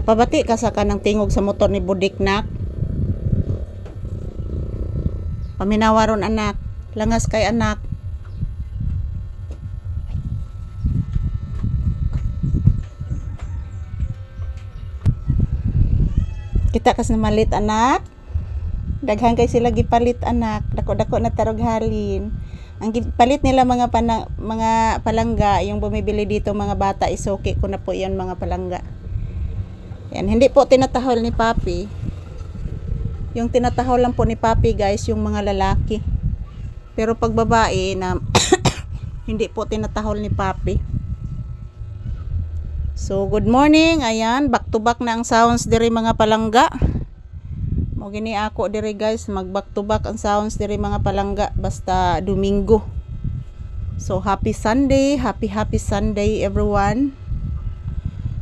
Kapabati ka sa kanang tingog sa motor ni Budiknak. Paminawaron anak. Langas kay anak. Kita kas na malit anak. Daghan kay sila gipalit anak. Dako-dako na tarog halin. Ang gipalit nila mga palangga, yung bumibili dito mga bata, isuki ko na po 'yan mga palangga. Yan, hindi po tinatahol ni Papi. Yung tinatahol lang po ni Papi guys, yung mga lalaki. Pero pag babae na hindi po tinatahol ni Papi. So good morning, ayan, back to back na ang sounds diri mga palangga. Mo gini ako diri guys, mag back to back ang sounds diri mga palangga basta Domingo. So happy Sunday, happy Sunday everyone.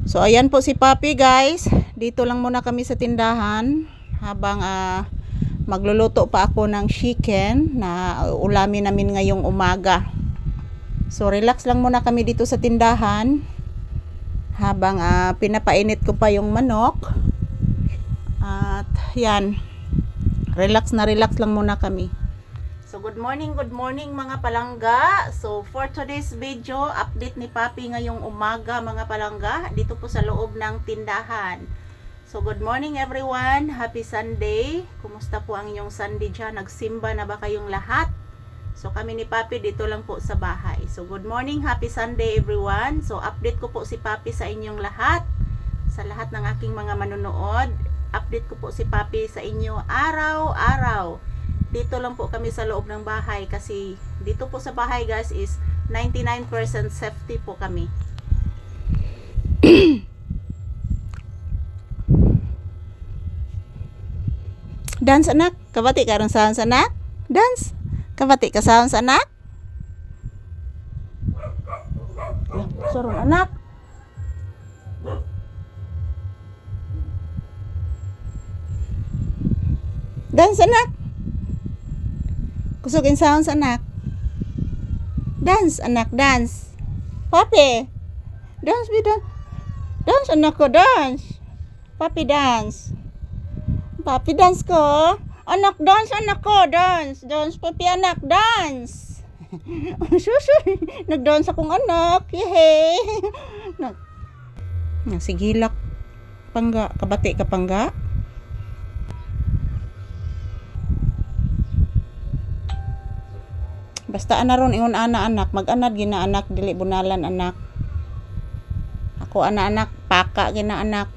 So ayan po si Papi guys. Dito lang muna kami sa tindahan habang magluluto pa ako ng chicken na ulamin namin ngayong umaga. So relax lang muna kami dito sa tindahan habang pinapainit ko pa yung manok. At yan, relax lang muna kami. So good morning mga palangga. So for today's video, update ni Papi ngayong umaga mga palangga dito po sa loob ng tindahan. So good morning everyone, happy Sunday. Kumusta po ang inyong Sunday dyan? Nagsimba na ba kayong lahat? So kami ni Papi dito lang po sa bahay. So good morning, happy Sunday everyone. So update ko po si Papi sa inyong lahat. Sa lahat ng aking mga manonood, update ko po si Papi sa inyo araw-araw. Dito lang po kami sa loob ng bahay kasi dito po sa bahay guys is 99% safety po kami. Dance anak, kabati ka rin sounds anak? Dance, kabati ka sounds anak? Sorong anak. Dance anak. Kusugin sounds anak. Dance anak, dance. Papi. Dance bida. Dance anak ko, dance. Papi dance. Papi dance ko. Anak dance anak ko, dance. Dance papi anak, dance. Susoy. Nag-dance akong anak. Yehey. Sigilak. Pangga, kabati ka pangga. Basta anaron ingon ana anak, mag-anad gina anak dili bunalan anak. Ako anak paka gina anak.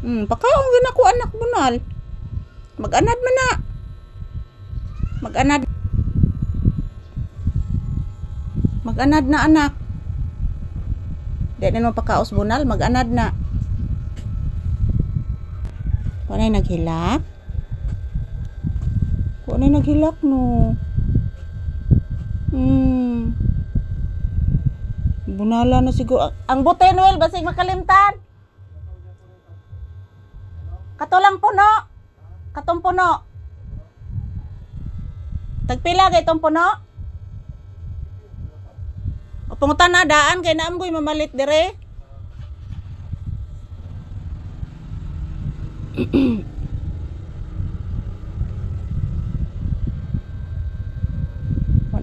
Pakaon gina ko anak bunal. Mag-anad man na. Mag-anad. Mag-anad na anak. Di na mo pakaos bunal, mag-anad na. Kunay naghilak? Kunay naghilak no. Bunala na siguro. Ang bote Noel basig makalimtan. Katulang puno. Katong puno. Tagpila kay itong puno. O pungutan na daan kay naamgoy mamalit dire.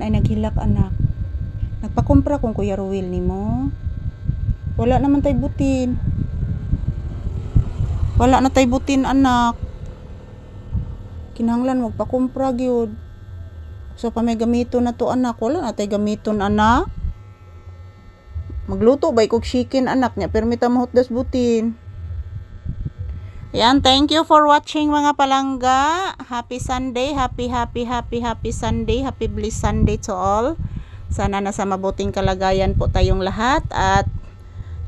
Ay naghilak anak. Nagpakumpra kung Kuya Ruel nimo. Wala naman tay butin. Wala na tay butin anak. Kinahanglan magpakumpra gyud. So pa may gamito na to anak, wala na tay gamiton anak. Magluto bay kog chicken anak nya permita mahutdas butin. Yan, thank you for watching mga palangga. Happy Sunday, happy Sunday, happy blessed Sunday to all. Sana nasa mabuting kalagayan po tayong lahat. At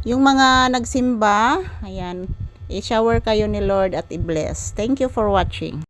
yung mga nagsimba, ayan, i-shower kayo ni Lord at i-bless. Thank you for watching.